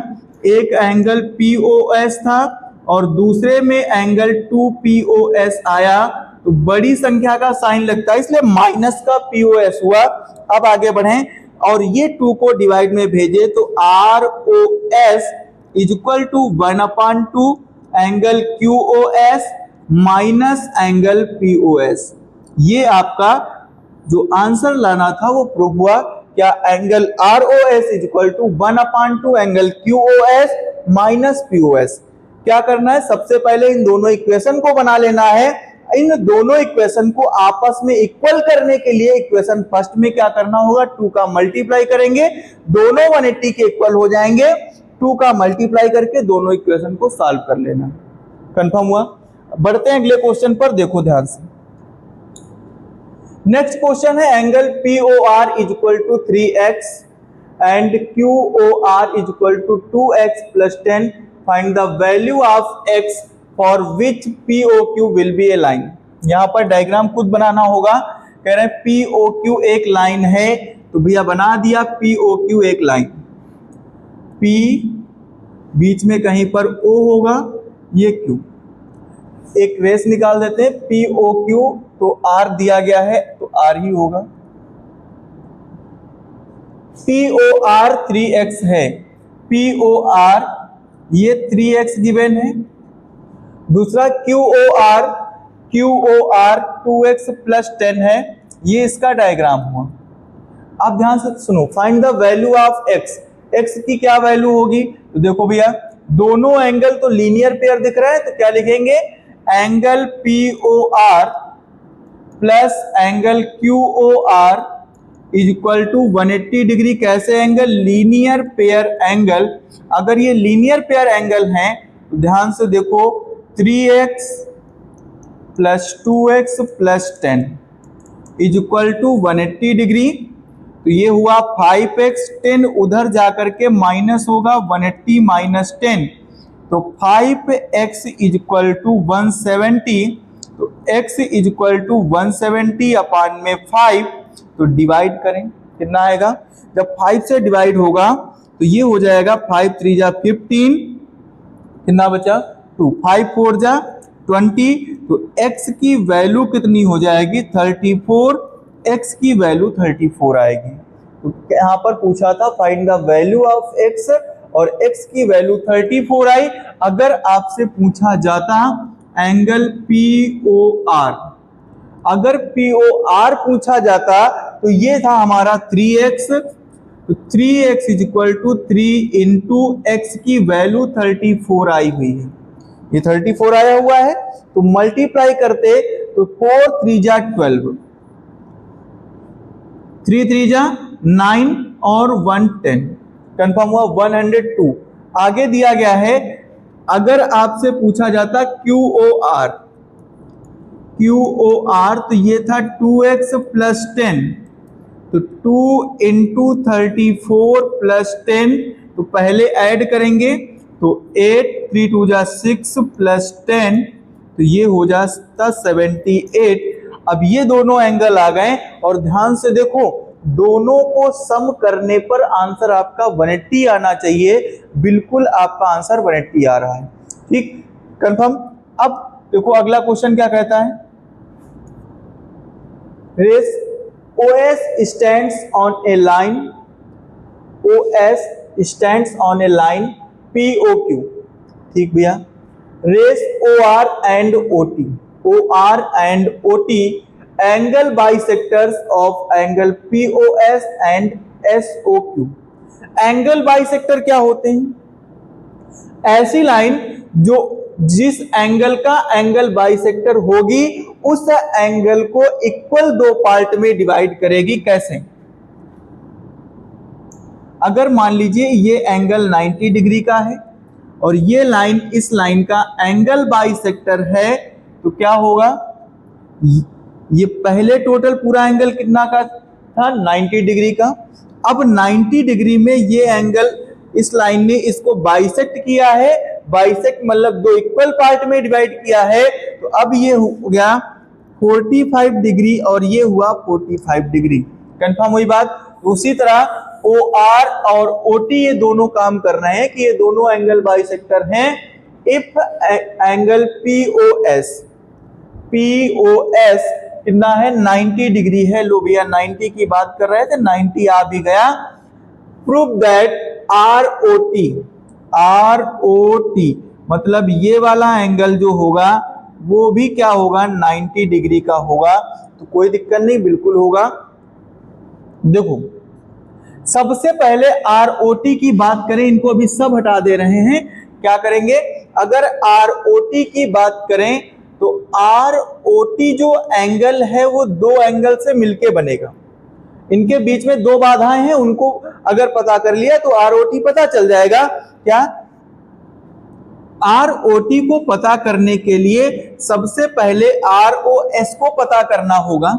एक एंगल POS था और दूसरे में एंगल 2POS आया, तो बड़ी संख्या का साइन लगता है, इसलिए माइनस का POS हुआ। अब आगे बढ़ें और ये 2 को डिवाइड में भेजे तो ROS is equal to 1/2 angle QOS minus angle POS। ये आपका जो आंसर लाना था वो प्रूव हुआ। क्या, angle ROS is equal to 1/2 angle QOS minus POS। क्या करना है, सबसे पहले इन दोनों इक्वेशन को बना लेना है। इन दोनों इक्वेशन को आपस में इक्वल करने के लिए इक्वेशन फर्स्ट में क्या करना होगा, 2 का मल्टीप्लाई करेंगे, दोनों 180 के इक्वल हो जाएंगे। 2 का मल्टीप्लाई करके दोनों इक्वेशन को सॉल्व कर लेना। कंफर्म हुआ। बढ़ते हैं अगले क्वेश्चन पर, देखो ध्यान से। नेक्स्ट क्वेश्चन है, angle POR is equal to 3x and QOR is equal to 2x plus 10, find the value of x for which POQ will be a line. यहां पर डायग्राम खुद बनाना होगा। कह रहे हैं POQ एक लाइन है, तो भैया बना दिया POQ एक लाइन, P बीच में कहीं पर O होगा, ये Q, एक रेस निकाल देते हैं POQ, तो R दिया गया है तो R ही होगा। POR 3x है, POR ये 3x गिवन है। दूसरा QOR 2x प्लस 10 है, ये इसका डायग्राम हुआ। अब ध्यान से सुनो, find the value of x। x की क्या वैल्यू होगी, तो देखो भैया दोनों एंगल तो लीनियर पेयर दिख रहा है, तो क्या लिखेंगे, angle POR plus angle QOR is equal to 180 degree. कैसे एंगल, लीनियर पेयर एंगल। अगर ये लीनियर पेयर एंगल हैं तो ध्यान से देखो, 3x plus 2x plus 10 is equal to 180 degree. तो ये हुआ 5x, 10 उधर जाकर के माइनस होगा, 180 माइनस 10, तो 5x इज इक्वल टू 170। तो x इज इक्वल टू 170 अपान में 5, तो डिवाइड करें, कितना आएगा, जब 5 से डिवाइड होगा तो ये हो जाएगा 5 3 जा 15, कितना बचा 2, 5 4 जा 20, तो x की वैल्यू कितनी हो जाएगी 34, x की वैल्यू 34 आएगी। तो यहाँ पर पूछा था find the value of x, और x की वैल्यू 34 आई। अगर आपसे पूछा जाता एंगल POR, अगर POR पूछा जाता तो ये था हमारा 3x, तो 3x is equal to 3 into x की वैल्यू 34 आई हुई है, ये 34 आया हुआ है, तो मल्टीप्लाई करते तो 4 3 जा 12, 3 3 जा 9 और 1 10, कंफर्म हुआ 102। आगे दिया गया है, अगर आपसे पूछा जाता QOR, तो ये था 2x प्लस 10, तो 2 इंटू 34 प्लस 10, तो पहले ऐड करेंगे तो 8 3 2 जा 6 प्लस 10, तो ये हो जाता 78। अब ये दोनों एंगल आ गए और ध्यान से देखो, दोनों को सम करने पर आंसर आपका 180 आना चाहिए, बिल्कुल आपका आंसर 180 आ रहा है, ठीक, कंफर्म। अब देखो अगला क्वेश्चन क्या कहता है, race OS stands on a line, OS stands on a line POQ, ठीक भैया, race OR and OT angle bisectors of angle POS and SOQ। Angle bisector क्या होते हैं? ऐसी लाइन जो जिस एंगल का एंगल बाइसेक्टर होगी उस एंगल को इक्वल दो पार्ट में डिवाइड करेगी। कैसे? अगर मान लीजिए ये एंगल 90 डिग्री का है और ये लाइन इस लाइन का एंगल बाइसेक्टर है, तो क्या होगा, ये पहले टोटल पूरा एंगल कितना का था, 90 डिग्री का। अब 90 डिग्री में ये एंगल इस लाइन ने इसको बाइसेक्ट किया है, बाइसेक्ट मतलब दो इक्वल पार्ट में डिवाइड किया है, तो अब ये हो गया 45 डिग्री और ये हुआ 45 डिग्री। कंफर्म हुई बात? उसी तरह OR और OT ये दोनों काम कर रहे हैं कि ये दोनों एंगल बाइसेक्टर हैं। इफ एंगल POS कितना है, 90 डिग्री है। लो भैया 90 की बात कर रहे थे, 90 आ भी गया। प्रूव दैट ROT मतलब ये वाला एंगल जो होगा वो भी क्या होगा, 90 डिग्री का होगा। तो कोई दिक्कत नहीं, बिल्कुल होगा। देखो सबसे पहले ROT की बात करें, इनको अभी सब हटा दे रहे हैं। क्या करेंगे, अगर ROT की बात करें तो ROT जो एंगल है वो दो एंगल से मिलके बनेगा। इनके बीच में दो बाधाएं हैं, उनको अगर पता कर लिया तो ROT पता चल जाएगा। क्या? ROT को पता करने के लिए सबसे पहले ROS को पता करना होगा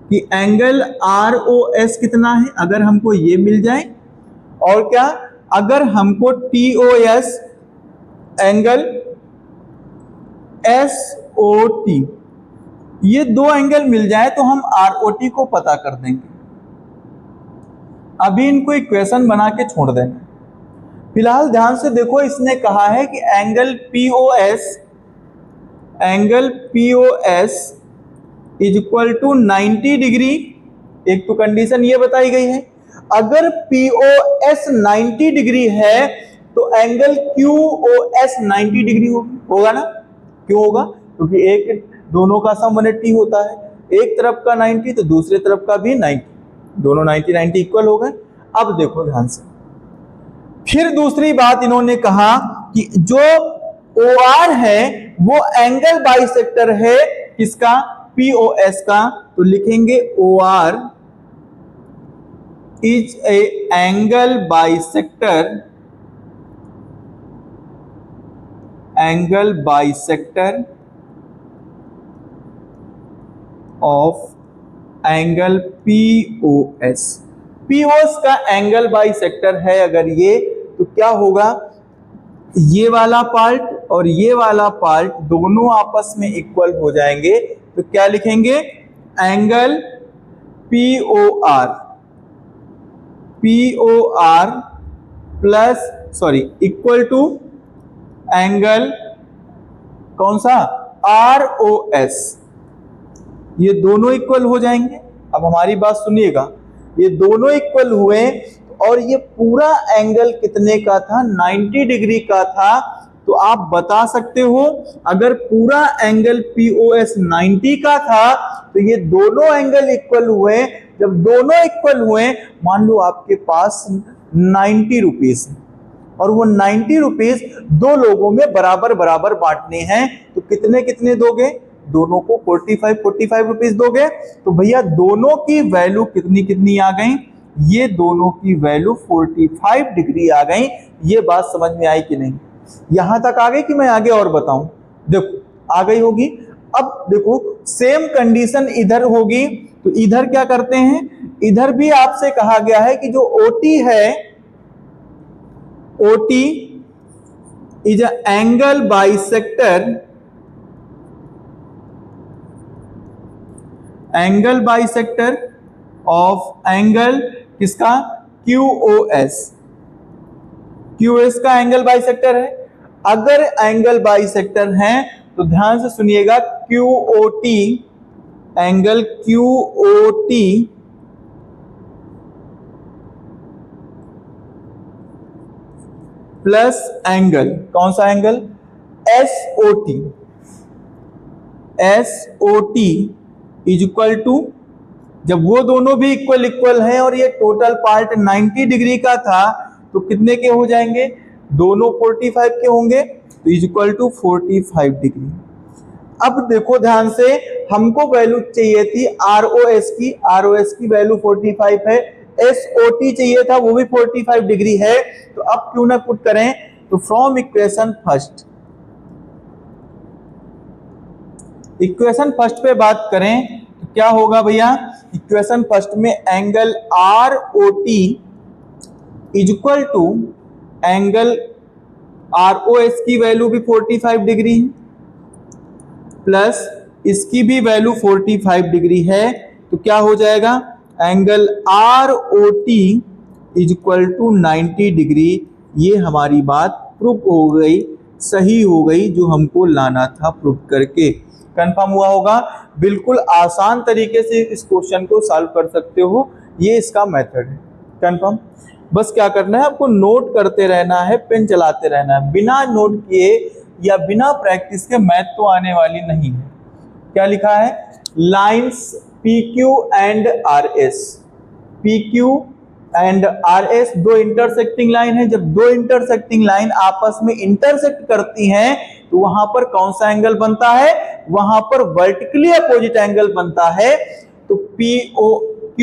कि एंगल ROS कितना है। अगर हमको ये मिल जाए, और क्या, अगर हमको TOS एंगल SOT ये दो एंगल मिल जाए तो हम ROT को पता कर देंगे। अभी इनको इक्वेशन बना के छोड़ देना। फिलहाल ध्यान से देखो, इसने कहा है कि angle POS is equal to 90 degree. एक तो कंडीशन ये बताई गई है, अगर POS 90 डिग्री है तो एंगल QOS 90 डिग्री होगा ना। क्यों होगा? क्योंकि एक दोनों का सम 180 होता है, एक तरफ का 90 तो दूसरे तरफ का भी 90, दोनों 90 90 इक्वल हो गए। अब देखो ध्यान से, फिर दूसरी बात इन्होंने कहा कि जो OR है वो एंगल बाइसेक्टर है किसका, POS का। तो लिखेंगे OR is A angle bisector of angle POS। POS का एंगल बाइसेक्टर है अगर ये, तो क्या होगा, ये वाला पार्ट और ये वाला पार्ट दोनों आपस में इक्वल हो जाएंगे। तो क्या लिखेंगे, angle POR plus equal to angle कौन सा, ROS। ये दोनों इक्वल हो जाएंगे। अब हमारी बात सुनिएगा, ये दोनों इक्वल हुए और ये पूरा एंगल कितने का था, 90 डिग्री का था। तो तो आप बता सकते हो अगर पूरा एंगल POS 90 का था तो ये दोनों एंगल इक्वल हुए। जब दोनों इक्वल हुए, मान लो आपके पास 90 रुपीज और वो 90 रुपीज दो लोगों में बराबर बराबर बांटने हैं, तो कितने कितने दोगे? दोनों को 45 रुपीज दोगे। तो भैया दोनों की वैल्यू कितनी कितनी आ गई? ये दोनों की वैल्यू 45 डिग्री आ गई। ये बात समझ में आई कि नहीं? यहां तक आ गई कि मैं आगे और बताऊं? देखो आ गई होगी। अब देखो सेम कंडीशन इधर होगी, तो इधर क्या करते हैं? इधर भी आपसे कहा गया है कि जो OT है, OT is an angle bisector, angle bisector of angle किसका? QOS। QS का एंगल बाइसेक्टर है। अगर एंगल बाइसेक्टर है तो ध्यान से सुनिएगा, QOT, angle QOT plus angle, कौन सा angle? SOT। SOT is equal to, जब वो दोनों भी इक्वल इक्वल हैं और ये टोटल पार्ट 90 डिग्री का था, तो कितने के हो जाएंगे? दोनों 45 के होंगे, तो इज इक्वल टू 45 डिग्री। अब देखो ध्यान से, हमको वैल्यू चाहिए थी ROS की, ROS की वैल्यू 45 है। SOT चाहिए था, वो भी 45 डिग्री है। तो अब क्यों ना पुट करें? तो फ्रॉम इक्वेशन फर्स्ट पे बात करें तो क्या होगा भैया? इक्वेशन फर्स्ट में angle ROT is equal to angle ROS की वैल्यू भी 45 डिग्री है, प्लस इसकी भी वैल्यू 45 डिग्री है। तो क्या हो जाएगा? Angle ROT is equal to 90 degree. ये हमारी बात प्रूफ हो गई, सही हो गई, जो हमको लाना था प्रूफ करके। कंफर्म हुआ होगा? बिल्कुल आसान तरीके से इस क्वेश्चन को सॉल्व कर सकते हो, ये इसका मेथड है। कंफर्म? बस क्या करना है, आपको नोट करते रहना है, पेन चलाते रहना है। बिना नोट किए या बिना प्रैक्टिस के मैथ तो आने वाली नहीं है। क्या लिखा है? Lines PQ and RS। PQ and RS दो इंटरसेक्टिंग लाइन है। जब दो इंटरसेक्टिंग लाइन आपस में इंटरसेक्ट करती हैं तो वहां पर कौन सा एंगल बनता है? वहां पर वर्टिकली अपोजिट एंगल बनता है। तो POQ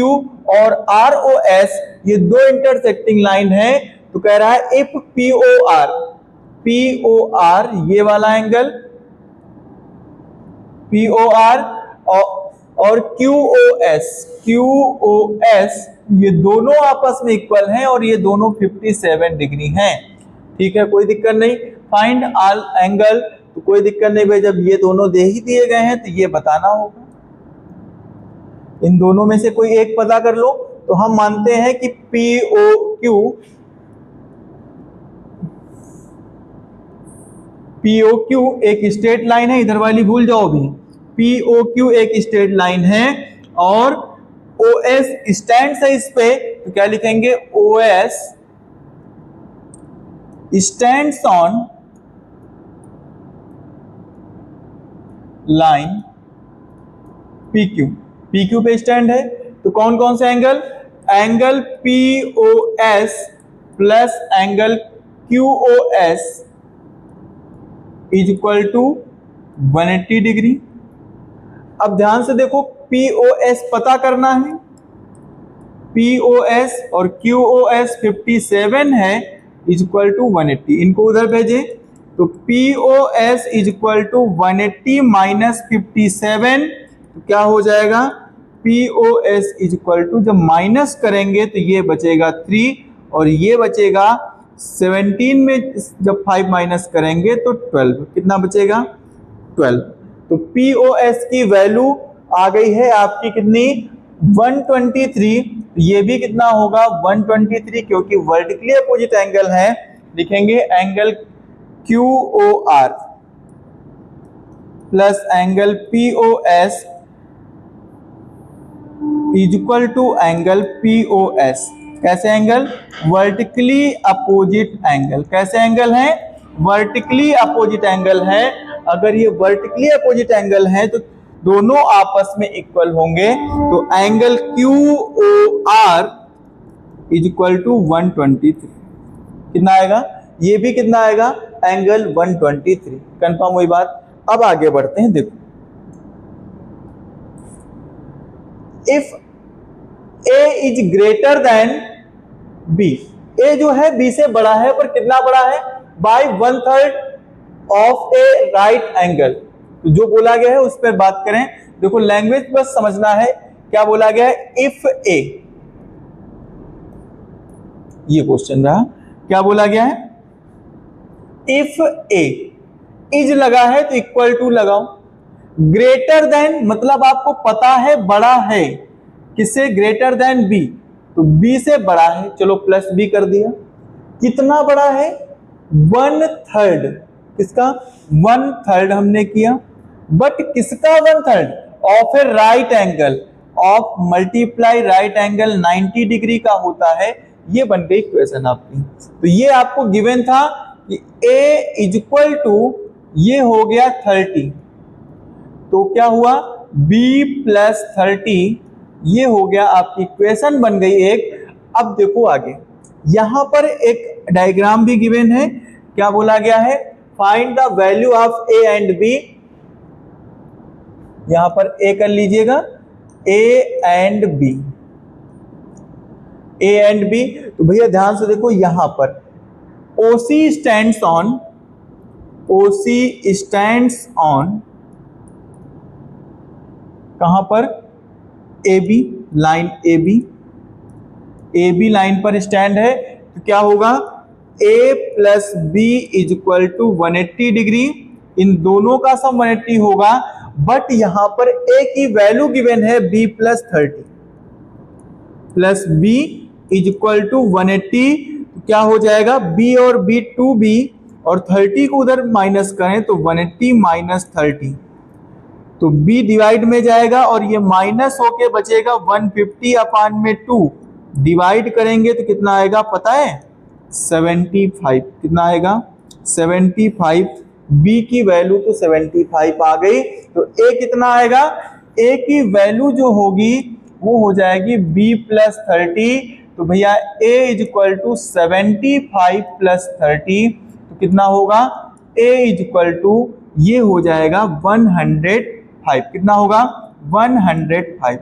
और ROS ये दो इंटरसेक्टिंग लाइन है। तो कह रहा है इफ POR ये वाला एंगल POR और QOS ये दोनों आपस में इक्वल हैं और ये दोनों 57 डिग्री हैं। ठीक है, कोई दिक्कत नहीं। फाइंड ऑल एंगल, तो कोई दिक्कत नहीं भाई, जब ये दोनों दे ही दिए गए हैं तो ये बताना होगा। इन दोनों में से कोई एक पता कर लो। तो हम मानते हैं कि POQ एक स्ट्रेट लाइन है, इधर वाली भूल जाओ भी। POQ एक स्ट्रेट लाइन है और OS स्टैंड है इस पे, तो क्या लिखेंगे? OS stands on line PQ। PQ पे स्टैंड है, तो कौन कौन से angle? Angle POS plus angle QOS is equal to 180 degree. अब ध्यान से देखो, POS पता करना है। POS और QOS 57 है, इज इक्वल टू 180। इनको उधर भेजें तो POS is equal to 180 minus 57, तो क्या हो जाएगा? POS इज इक्वल टू, जब माइनस करेंगे तो ये बचेगा 3 और ये बचेगा 17 में जब 5 माइनस करेंगे तो 12। कितना बचेगा? 12। तो POS की वैल्यू आ गई है आपकी कितनी? 123। ये भी कितना होगा? 123, क्योंकि वर्टिकली अपोजिट एंगल है। लिखेंगे angle QOR plus angle POS is equal to angle POS। कैसे एंगल? Vertically opposite angle. कैसे एंगल है? वर्टिकली अपोजिट एंगल है, अगर ये वर्टिकली अपोजिट एंगल है तो दोनों आपस में इक्वल होंगे, तो angle QOR is equal to 123। कितना आएगा? ये भी कितना आएगा? एंगल 123। कंफर्म हुई बात। अब आगे बढ़ते हैं। देखो, if A is greater than B, A जो है B से बड़ा है, पर कितना बड़ा है? By 1/3 of a right angle. तो जो बोला गया है उस पर बात करें। देखो, लैंग्वेज बस समझना है। क्या बोला गया है? इफ A, ये क्वेश्चन रहा। क्या बोला गया है? इफ A इज लगा है तो इक्वल टू लगाओ, ग्रेटर देन मतलब आपको पता है बड़ा है, किससे? ग्रेटर देन B, तो B से बड़ा है, चलो प्लस B कर दिया। कितना बड़ा है? 1/3। किसका? 1/3 हमने किया, बट किसका 1/3? Of a right angle, of multiply right angle 90 degree का होता है। ये बन गई इक्वेशन आपकी। तो ये आपको गिवन था कि A इज इक्वल टू, ये हो गया 30, तो क्या हुआ? B प्लस 30, ये हो गया आपकी इक्वेशन बन गई एक। अब देखो आगे, यहां पर एक डायग्राम भी गिवन है। क्या बोला गया है? Find the value of A and B। यहां पर A कर लीजिएगा, A and B, A and B। तो भैया ध्यान से देखो, यहां पर OC stands on, OC stands on कहां पर? AB लाइन, AB लाइन पर स्टैंड है। तो क्या होगा? A plus B is equal to 180 degree. इन दोनों का सम 180 होगा, बट यहां पर A की वैल्यू गिवन है B plus 30, plus B is equal to 180। तो क्या हो जाएगा? B और B 2B, और 30 को उधर माइनस करें तो 180 माइनस 30, तो B डिवाइड में जाएगा और ये माइनस होके बचेगा 150 अपान में 2, डिवाइड करेंगे तो कितना आएगा पता है? 75। कितना आएगा? 75। B की वैल्यू तो 75 आ गई, तो A कितना आएगा? A की वैल्यू जो होगी वो हो जाएगी B प्लस 30। तो भैया A is equal to 75 plus 30, तो कितना होगा? A इज इक्वल टू, ये हो जाएगा 105। कितना होगा? 105।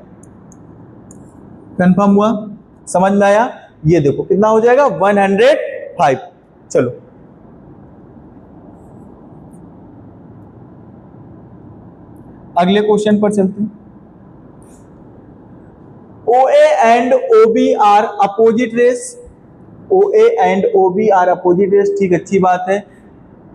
कंफर्म हुआ? समझ में आया? ये देखो कितना हो जाएगा? 105। चलो अगले क्वेश्चन पर चलते हैं। OA and OB are opposite rays, OA and OB are opposite rays, ठीक, अच्छी बात है।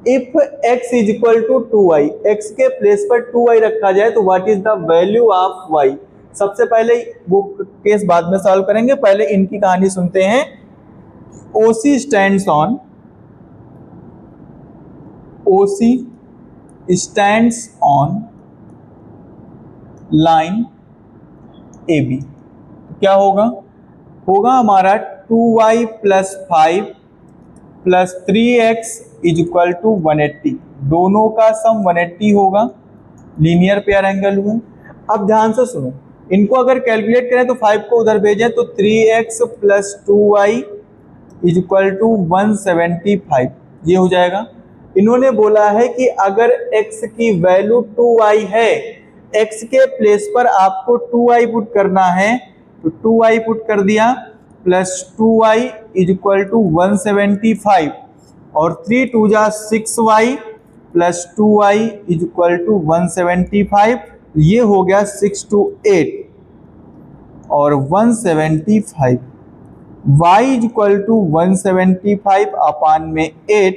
If x is equal to 2y, x के प्लेस पर 2y रखा जाए तो what is the value of y? सबसे पहले वो केस बाद में सॉल्व करेंगे, पहले इनकी कहानी सुनते हैं। OC stands on, OC stands on line AB। क्या होगा? होगा हमारा 2y plus 5 plus 3x is equal to 180। दोनों का सम 180 होगा, लीनियर पेयर एंगल हुए। अब ध्यान से सुनो, इनको अगर कैलकुलेट करें तो 5 को उधर भेजें तो 3x plus 2y is equal to 175, ये हो जाएगा। इन्होंने बोला है कि अगर x की वैल्यू 2y है, x के प्लेस पर आपको 2y पुट करना है, तो 2y पुट कर दिया, plus 2y is equal to 175, और 3 2 जा 6y plus 2y is equal to 175, ये हो गया 6 to 8 और 175, y इज इक्वल टू 175 अपान में 8।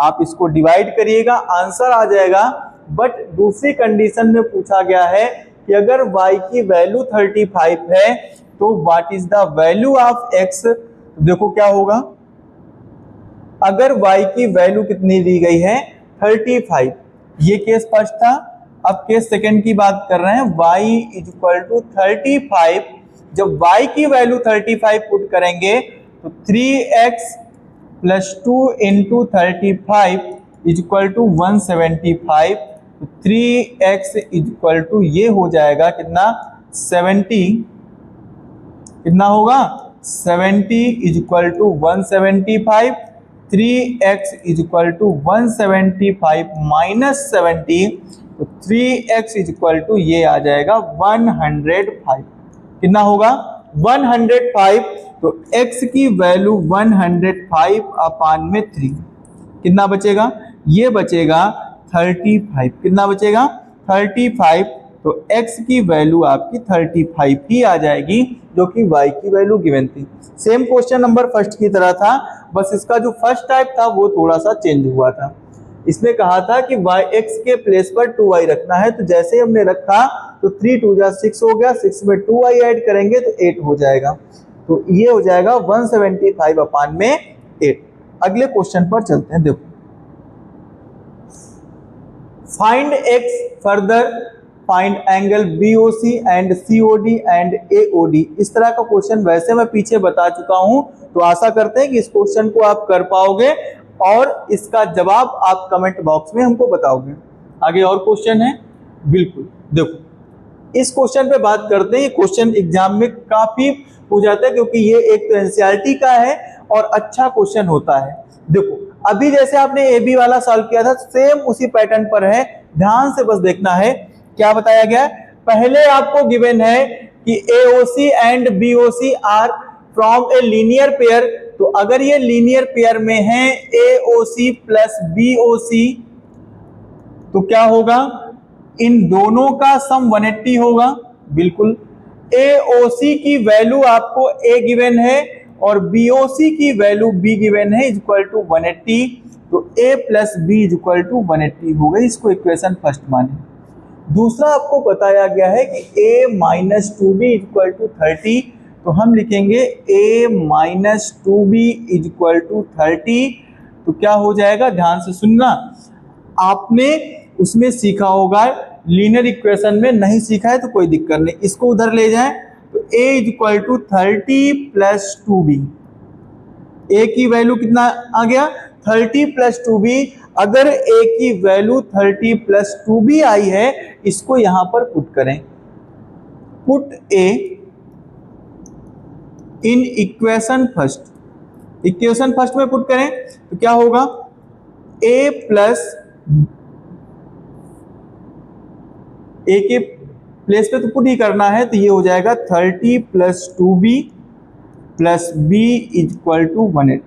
आप इसको डिवाइड करिएगा, आंसर आ जाएगा। बट दूसरी कंडीशन में पूछा गया है कि अगर y की वैल्यू 35 है तो what is the value of x? देखो क्या होगा, अगर y की वैल्यू कितनी दी गई है? 35, ये केस फर्स्ट था। अब केस सेकंड की बात कर रहे हैं, y इज इक्वल टू 35। जब y की वैल्यू 35 पुट करेंगे तो 3x plus 2 into 35 is equal to 175, तो 3x इज इक्वल टू ये हो जाएगा कितना 70, कितना होगा 70 is equal to 175, 3x is equal to 175 minus 70, तो 3x इज इक्वल टू ये आ जाएगा 105, कितना होगा 105, तो x की वैल्यू 105 अपान में 3, कितना बचेगा, ये बचेगा 35, कितना बचेगा 35, तो x की वैल्यू आपकी 35 ही आ जाएगी, जो कि y की वैल्यू गिवन थी। सेम क्वेश्चन नंबर फर्स्ट की तरह था, बस इसका जो फर्स्ट टाइप था वो थोड़ा सा चेंज हुआ था। इसने कहा था कि x के प्लेस पर 2y रखना है, तो जैसे ही हमने रखा तो 3 2 जा 6 हो गया, 6 में 2y ऐड करेंगे तो 8 हो जाएगा, तो ये हो जाएगा 175 अपान में 8। अगले क्वेश्चन पर चलते हैं। देखो, find x further find angle BOC and COD and AOD। इस तरह का क्वेश्चन वैसे मैं पीछे बता चुका हूं, तो आशा करते हैं कि इस क्वेश्चन को आप कर पाओगे और इसका जवाब आप कमेंट बॉक्स में हमको बताओगे। आगे और क्वेश्चन है, बिल्कुल देखो इस क्वेश्चन पे बात करते हैं। ये क्वेश्चन एग्जाम में काफी हो जाता है, क्योंकि ये एक तो एनसीईआरटी का है और अच्छा क्वेश्चन होता है। देखो अभी जैसे आपने AB वाला सॉल्व किया था, सेम उसी पैटर्न पर है, ध्यान से बस देखना है क्या बताया गया। पहले आपको गिवन है कि AOC and BOC are from a linear pair, तो अगर ये लीनियर पेयर में है AOC प्लस BOC, तो क्या होगा, इन दोनों का सम 180 होगा। बिल्कुल, AOC की वैल्यू आपको A गिवन है और BOC की वैल्यू B गिवन है इज इक्वल टू 180, तो A plus B is equal to 180 हो गई, इसको इक्वेशन फर्स्ट माने। दूसरा आपको बताया गया है कि A minus 2B is equal to 30, तो हम लिखेंगे A minus 2B is equal to 30, तो क्या हो जाएगा, ध्यान से सुनना, आपने उसमें सीखा होगा, लीनियर इक्वेशन में नहीं सीखा है तो कोई दिक्कत नहीं, इसको उधर ले जाएं, तो A is equal to 30 plus 2B, A की वैल्यू कितना आ गया 30 प्लस 2B, अगर A की वैल्यू 30 प्लस 2B आई है, इसको यहां पर पुट करें, put A in equation first, equation first में पुट करें तो क्या होगा, A प्लस A के प्लेस पे तो पुट ही करना है, तो ये हो जाएगा 30 plus 2B plus B is equal to 180,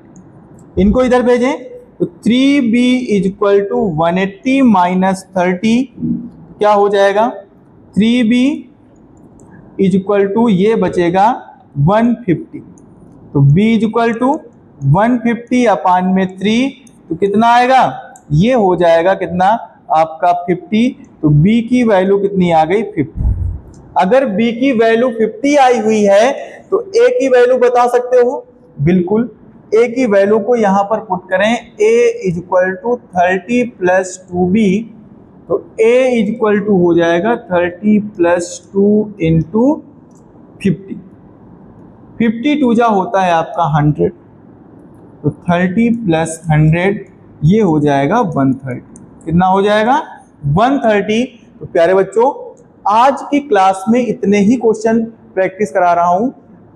इनको इधर भेजें तो 3B is equal to 180 minus 30, क्या हो जाएगा 3B इज इक्वल टू ये बचेगा 150, तो B is equal to 150 upon में 3, तो कितना आएगा, ये हो जाएगा कितना आपका 50, तो B की वैल्यू कितनी आ गई 50। अगर B की वैल्यू 50 आई हुई है तो A की वैल्यू बता सकते हो, बिल्कुल A की वैल्यू को यहां पर पुट करें, A is equal to 30 plus 2B, तो A इज इक्वल टू हो जाएगा 30 प्लस 2 इंटू 50, 52 जा होता है आपका 100, तो 30 प्लस 100 ये हो जाएगा 130, कितना हो जाएगा 130। तो प्यारे बच्चों, आज की क्लास में इतने ही क्वेश्चन प्रैक्टिस करा रहा हूं,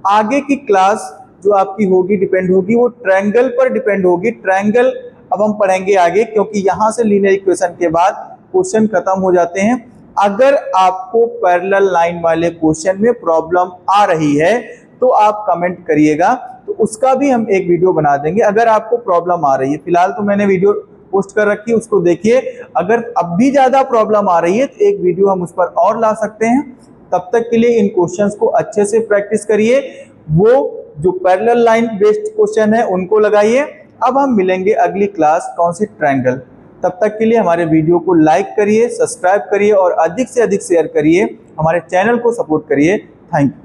आगे की क्लास जो आपकी होगी डिपेंड होगी वो ट्रायंगल पर डिपेंड होगी। ट्रायंगल अब हम पढ़ेंगे आगे, क्योंकि यहां से लीनियर इक्वेशन के बाद क्वेश्चन खत्म हो जाते हैं। अगर आपको पैरेलल लाइन वाले क्वेश्चन में प्रॉब्लम आ रही है तो आप कमेंट करिएगा, तो उसका भी हम एक वीडियो बना देंगे। अगर आपको प्रॉब्लम आ रही है, फिलहाल तो मैंने वीडियो पोस्ट कर रखी है, उसको देखिए। अगर अब भी ज्यादा प्रॉब्लम आ रही है तो एक वीडियो हम उस पर और ला सकते हैं। तब तक के लिए इन क्वेश्चंस को अच्छे से प्रैक्टिस करिए, वो जो पैरेलल लाइन बेस्ड क्वेश्चन है उनको लगाइए। अब हम मिलेंगे अगली क्लास कौन सी, ट्रायंगल। तब तक के लिए हमारे वीडियो को लाइक करिए, सब्सक्राइब करिए और अधिक से अधिक शेयर करिए, हमारे चैनल को सपोर्ट करिए। Thank you.